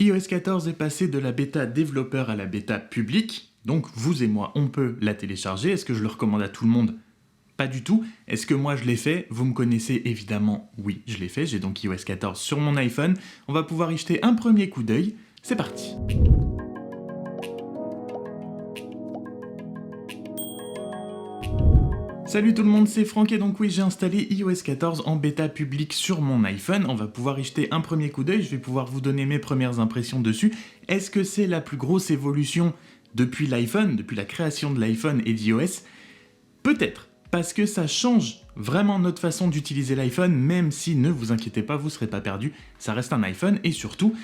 iOS 14 est passé de la bêta développeur à la bêta publique, donc vous et moi on peut la télécharger. Est-ce que je le recommande à tout le monde ? Pas du tout. Est-ce que moi je l'ai fait ? Vous me connaissez évidemment, oui je l'ai fait, j'ai donc iOS 14 sur mon iPhone. On va pouvoir y jeter un premier coup d'œil, c'est parti. Salut tout le monde, c'est Franck et donc oui, j'ai installé iOS 14 en bêta publique sur mon iPhone. On va pouvoir y jeter un premier coup d'œil, je vais pouvoir vous donner mes premières impressions dessus. Est-ce que c'est la plus grosse évolution depuis l'iPhone, depuis la création de l'iPhone et d'iOS ? Peut-être, parce que ça change vraiment notre façon d'utiliser l'iPhone, même si, ne vous inquiétez pas, vous ne serez pas perdu, ça reste un iPhone et surtout,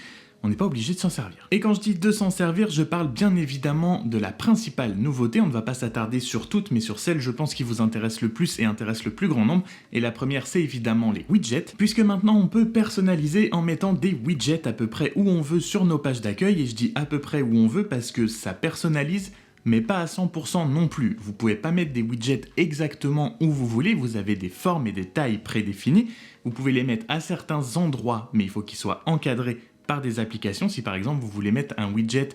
on n'est pas obligé de s'en servir. Et quand je dis de s'en servir, je parle bien évidemment de la principale nouveauté. On ne va pas s'attarder sur toutes, mais sur celles, je pense, qui vous intéressent le plus et intéressent le plus grand nombre. Et la première, c'est évidemment les widgets, puisque maintenant on peut personnaliser en mettant des widgets à peu près où on veut sur nos pages d'accueil. Et je dis à peu près où on veut parce que ça personnalise, mais pas à 100% non plus. Vous pouvez pas mettre des widgets exactement où vous voulez, vous avez des formes et des tailles prédéfinies. Vous pouvez les mettre à certains endroits, mais il faut qu'ils soient encadrés par des applications. Si par exemple vous voulez mettre un widget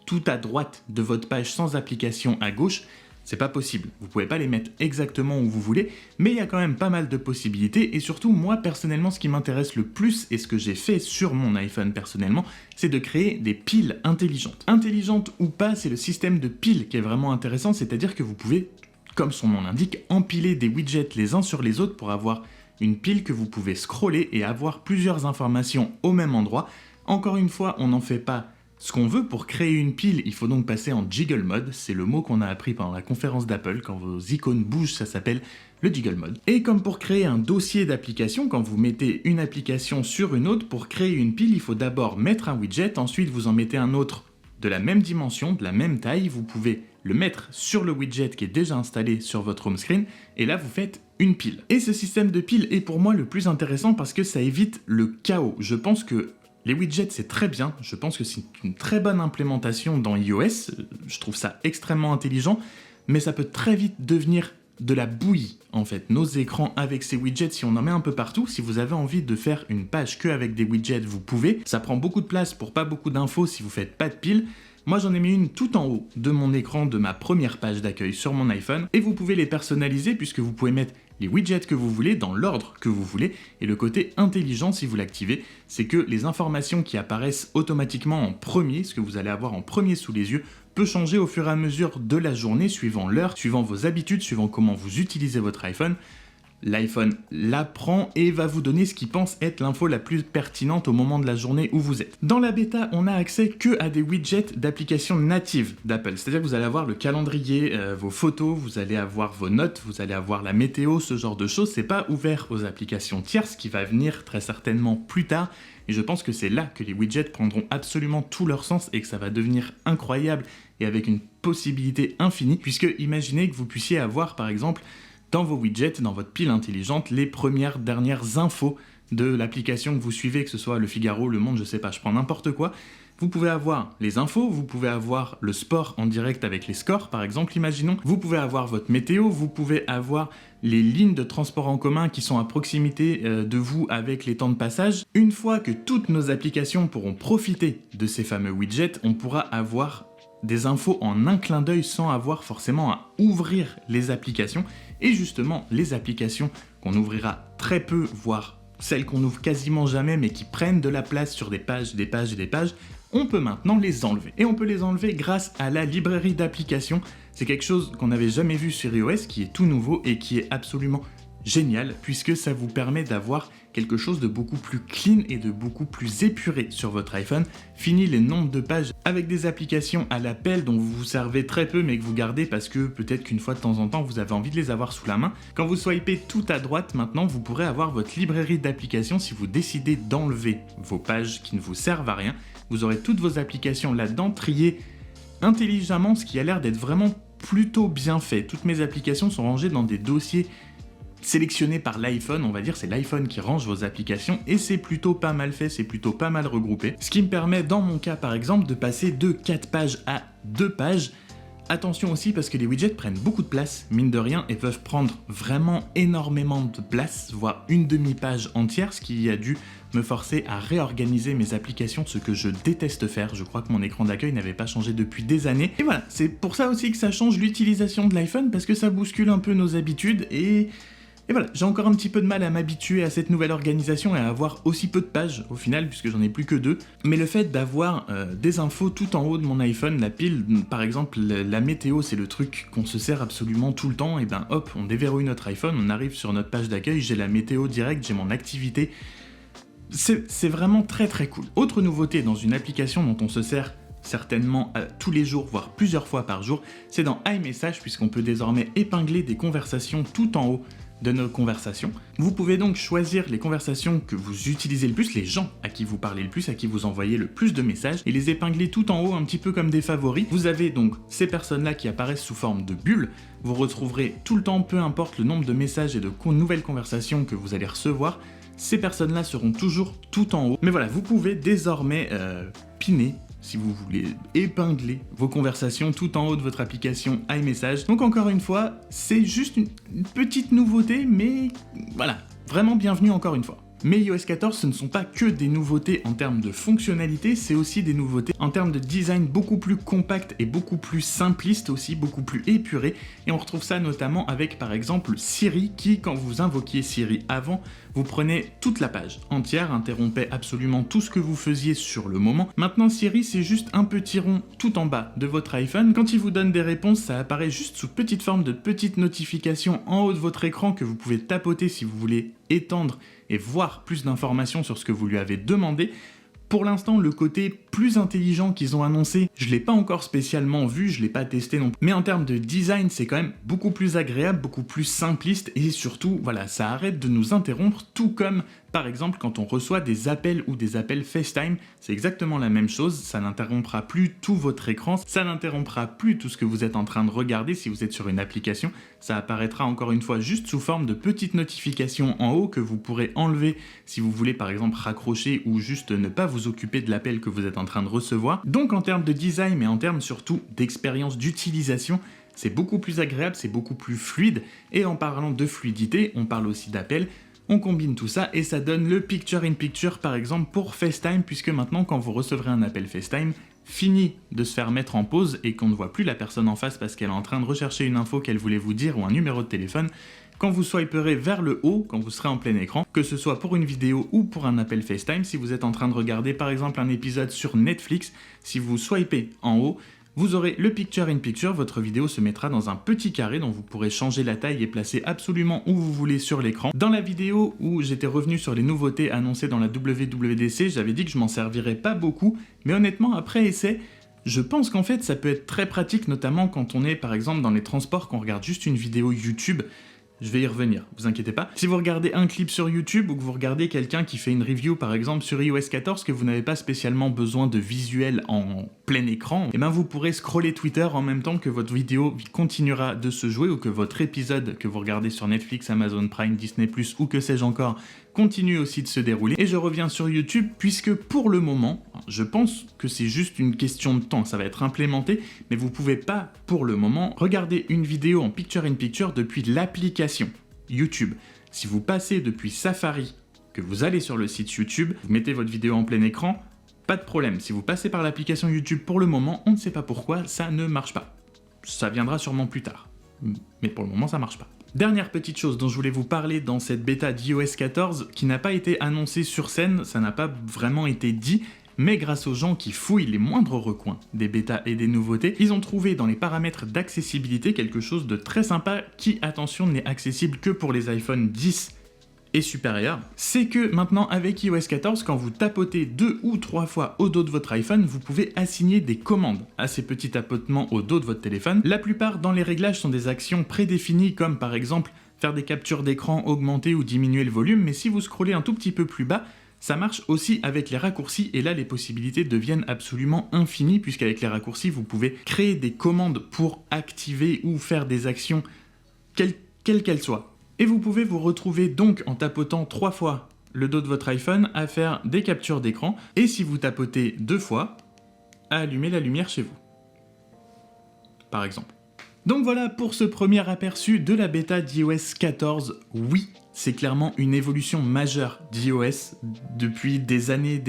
tout à droite de votre page sans application à gauche, c'est pas possible. Vous pouvez pas les mettre exactement où vous voulez, mais il y a quand même pas mal de possibilités et surtout moi personnellement ce qui m'intéresse le plus et ce que j'ai fait sur mon iPhone personnellement, c'est de créer des piles intelligentes. Intelligentes ou pas, c'est le système de piles qui est vraiment intéressant, c'est-à-dire que vous pouvez, comme son nom l'indique, empiler des widgets les uns sur les autres pour avoir une pile que vous pouvez scroller et avoir plusieurs informations au même endroit. Encore une fois, on n'en fait pas ce qu'on veut. Pour créer une pile, il faut donc passer en jiggle mode. C'est le mot qu'on a appris pendant la conférence d'Apple. Quand vos icônes bougent, ça s'appelle le jiggle mode. Et comme pour créer un dossier d'application, quand vous mettez une application sur une autre, pour créer une pile, il faut d'abord mettre un widget, ensuite vous en mettez un autre de la même dimension, de la même taille. Vous pouvez le mettre sur le widget qui est déjà installé sur votre home screen, et là vous faites une pile. Et ce système de pile est pour moi le plus intéressant parce que ça évite le chaos. Je pense que les widgets, c'est très bien, je pense que c'est une très bonne implémentation dans iOS, je trouve ça extrêmement intelligent, mais ça peut très vite devenir de la bouillie, en fait. Nos écrans avec ces widgets, si on en met un peu partout, si vous avez envie de faire une page que avec des widgets, vous pouvez. Ça prend beaucoup de place pour pas beaucoup d'infos si vous faites pas de pile. Moi, j'en ai mis une tout en haut de mon écran de ma première page d'accueil sur mon iPhone, et vous pouvez les personnaliser puisque vous pouvez mettre les widgets que vous voulez dans l'ordre que vous voulez, et le côté intelligent si vous l'activez, c'est que les informations qui apparaissent automatiquement en premier, ce que vous allez avoir en premier sous les yeux, peut changer au fur et à mesure de la journée, suivant l'heure, suivant vos habitudes, suivant comment vous utilisez votre iPhone. L'iPhone l'apprend et va vous donner ce qu'il pense être l'info la plus pertinente au moment de la journée où vous êtes. Dans la bêta, on n'a accès que à des widgets d'applications natives d'Apple. C'est-à-dire que vous allez avoir le calendrier, vos photos, vous allez avoir vos notes, vous allez avoir la météo, ce genre de choses. C'est pas ouvert aux applications tierces qui va venir très certainement plus tard. Et je pense que c'est là que les widgets prendront absolument tout leur sens et que ça va devenir incroyable et avec une possibilité infinie. Puisque imaginez que vous puissiez avoir par exemple dans vos widgets, dans votre pile intelligente, les dernières infos de l'application que vous suivez, que ce soit Le Figaro, Le Monde, je sais pas, je prends n'importe quoi. Vous pouvez avoir les infos, vous pouvez avoir le sport en direct avec les scores, par exemple, imaginons. Vous pouvez avoir votre météo, vous pouvez avoir les lignes de transport en commun qui sont à proximité de vous avec les temps de passage. Une fois que toutes nos applications pourront profiter de ces fameux widgets, on pourra avoir des infos en un clin d'œil sans avoir forcément à ouvrir les applications. Et justement, les applications qu'on ouvrira très peu, voire celles qu'on ouvre quasiment jamais, mais qui prennent de la place sur des pages, on peut maintenant les enlever. Et on peut les enlever grâce à la librairie d'applications. C'est quelque chose qu'on n'avait jamais vu sur iOS, qui est tout nouveau et qui est absolument génial, puisque ça vous permet d'avoir quelque chose de beaucoup plus clean et de beaucoup plus épuré sur votre iPhone. Fini les nombres de pages avec des applications à l'appel dont vous vous servez très peu mais que vous gardez parce que peut-être qu'une fois de temps en temps vous avez envie de les avoir sous la main. Quand vous swipez tout à droite, maintenant vous pourrez avoir votre librairie d'applications. Si vous décidez d'enlever vos pages qui ne vous servent à rien, vous aurez toutes vos applications là-dedans triées intelligemment, ce qui a l'air d'être vraiment plutôt bien fait. Toutes mes applications sont rangées dans des dossiers sélectionné par l'iPhone, on va dire, c'est l'iPhone qui range vos applications et c'est plutôt pas mal fait, c'est plutôt pas mal regroupé. Ce qui me permet, dans mon cas par exemple, de passer de 4 pages à 2 pages. Attention aussi parce que les widgets prennent beaucoup de place, mine de rien, et peuvent prendre vraiment énormément de place, voire une demi-page entière, ce qui a dû me forcer à réorganiser mes applications, ce que je déteste faire. Je crois que mon écran d'accueil n'avait pas changé depuis des années. Et voilà, c'est pour ça aussi que ça change l'utilisation de l'iPhone, parce que ça bouscule un peu nos habitudes et voilà, j'ai encore un petit peu de mal à m'habituer à cette nouvelle organisation et à avoir aussi peu de pages au final, puisque j'en ai plus que 2. Mais le fait d'avoir des infos tout en haut de mon iPhone, la pile, par exemple la météo, c'est le truc qu'on se sert absolument tout le temps, et ben hop, on déverrouille notre iPhone, on arrive sur notre page d'accueil, j'ai la météo directe, j'ai mon activité. C'est vraiment très très cool. Autre nouveauté dans une application dont on se sert certainement tous les jours, voire plusieurs fois par jour, c'est dans iMessage, puisqu'on peut désormais épingler des conversations tout en haut de nos conversations. Vous pouvez donc choisir les conversations que vous utilisez le plus, les gens à qui vous parlez le plus, à qui vous envoyez le plus de messages, et les épingler tout en haut un petit peu comme des favoris. Vous avez donc ces personnes-là qui apparaissent sous forme de bulles. Vous retrouverez tout le temps, peu importe le nombre de messages et de nouvelles conversations que vous allez recevoir, ces personnes-là seront toujours tout en haut. Mais voilà, vous pouvez désormais piner, si vous voulez épingler vos conversations tout en haut de votre application iMessage. Donc encore une fois, c'est juste une petite nouveauté, mais voilà, vraiment bienvenue encore une fois. Mais iOS 14, ce ne sont pas que des nouveautés en termes de fonctionnalité, c'est aussi des nouveautés en termes de design beaucoup plus compact et beaucoup plus simpliste aussi, beaucoup plus épuré. Et on retrouve ça notamment avec par exemple Siri qui, quand vous invoquiez Siri avant, vous prenez toute la page entière, interrompait absolument tout ce que vous faisiez sur le moment. Maintenant Siri, c'est juste un petit rond tout en bas de votre iPhone. Quand il vous donne des réponses, ça apparaît juste sous petite forme de petites notifications en haut de votre écran que vous pouvez tapoter si vous voulez étendre et voir plus d'informations sur ce que vous lui avez demandé. Pour l'instant, le côté plus intelligent qu'ils ont annoncé, je l'ai pas encore spécialement vu, je l'ai pas testé non plus. Mais en termes de design, c'est quand même beaucoup plus agréable, beaucoup plus simpliste et surtout, voilà, ça arrête de nous interrompre, tout comme par exemple quand on reçoit des appels ou des appels FaceTime, c'est exactement la même chose, ça n'interrompra plus tout votre écran, ça n'interrompra plus tout ce que vous êtes en train de regarder si vous êtes sur une application, ça apparaîtra encore une fois juste sous forme de petites notifications en haut que vous pourrez enlever si vous voulez par exemple raccrocher ou juste ne pas vous occuper de l'appel que vous êtes en train de recevoir. Donc en termes de design mais en termes surtout d'expérience d'utilisation, c'est beaucoup plus agréable, c'est beaucoup plus fluide et en parlant de fluidité, on parle aussi d'appel. On combine tout ça et ça donne le Picture-in-Picture par exemple pour FaceTime, puisque maintenant quand vous recevrez un appel FaceTime, fini de se faire mettre en pause et qu'on ne voit plus la personne en face parce qu'elle est en train de rechercher une info qu'elle voulait vous dire ou un numéro de téléphone, quand vous swiperez vers le haut, quand vous serez en plein écran, que ce soit pour une vidéo ou pour un appel FaceTime, si vous êtes en train de regarder par exemple un épisode sur Netflix, si vous swipez en haut, vous aurez le Picture-in-Picture, votre vidéo se mettra dans un petit carré dont vous pourrez changer la taille et placer absolument où vous voulez sur l'écran. Dans la vidéo où j'étais revenu sur les nouveautés annoncées dans la WWDC, j'avais dit que je m'en servirais pas beaucoup, mais honnêtement après essai, je pense qu'en fait ça peut être très pratique, notamment quand on est par exemple dans les transports, qu'on regarde juste une vidéo YouTube. Je vais y revenir, vous inquiétez pas. Si vous regardez un clip sur YouTube ou que vous regardez quelqu'un qui fait une review par exemple sur iOS 14, que vous n'avez pas spécialement besoin de visuel en plein écran, et ben vous pourrez scroller Twitter en même temps que votre vidéo continuera de se jouer ou que votre épisode que vous regardez sur Netflix, Amazon Prime, Disney+, ou que sais-je encore, continue aussi de se dérouler. Et je reviens sur YouTube puisque pour le moment, je pense que c'est juste une question de temps, ça va être implémenté, mais vous pouvez pas pour le moment regarder une vidéo en Picture-in-Picture depuis l'application YouTube. Si vous passez depuis Safari, que vous allez sur le site YouTube, vous mettez votre vidéo en plein écran, pas de problème. Si vous passez par l'application YouTube pour le moment, on ne sait pas pourquoi, ça ne marche pas. Ça viendra sûrement plus tard, mais pour le moment ça marche pas. Dernière petite chose dont je voulais vous parler dans cette bêta d'iOS 14, qui n'a pas été annoncée sur scène, ça n'a pas vraiment été dit, mais grâce aux gens qui fouillent les moindres recoins des bêtas et des nouveautés, ils ont trouvé dans les paramètres d'accessibilité quelque chose de très sympa qui, attention, n'est accessible que pour les iPhone 10 et supérieur, c'est que maintenant avec iOS 14, quand vous tapotez 2 ou 3 fois au dos de votre iPhone, vous pouvez assigner des commandes à ces petits tapotements au dos de votre téléphone. La plupart dans les réglages sont des actions prédéfinies comme par exemple faire des captures d'écran, augmenter ou diminuer le volume, mais si vous scrollez un tout petit peu plus bas, ça marche aussi avec les raccourcis et là les possibilités deviennent absolument infinies puisqu'avec les raccourcis vous pouvez créer des commandes pour activer ou faire des actions quelles qu'elles soient. Et vous pouvez vous retrouver donc en tapotant 3 fois le dos de votre iPhone à faire des captures d'écran et si vous tapotez 2 fois, à allumer la lumière chez vous. Par exemple. Donc voilà pour ce premier aperçu de la bêta d'iOS 14. Oui, c'est clairement une évolution majeure d'iOS depuis des années,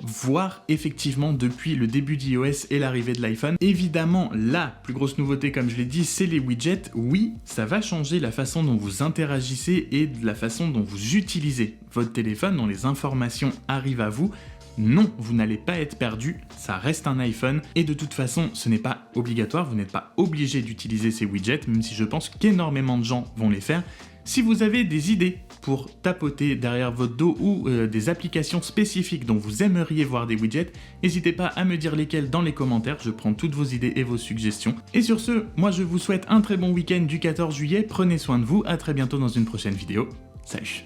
voire effectivement depuis le début d'iOS et l'arrivée de l'iPhone. Évidemment, la plus grosse nouveauté, comme je l'ai dit, c'est les widgets. Oui, ça va changer la façon dont vous interagissez et de la façon dont vous utilisez votre téléphone, dont les informations arrivent à vous. Non, vous n'allez pas être perdu, ça reste un iPhone, et de toute façon, ce n'est pas obligatoire, vous n'êtes pas obligé d'utiliser ces widgets, même si je pense qu'énormément de gens vont les faire. Si vous avez des idées pour tapoter derrière votre dos ou des applications spécifiques dont vous aimeriez voir des widgets, n'hésitez pas à me dire lesquelles dans les commentaires, je prends toutes vos idées et vos suggestions. Et sur ce, moi je vous souhaite un très bon week-end du 14 juillet, prenez soin de vous, à très bientôt dans une prochaine vidéo, salut!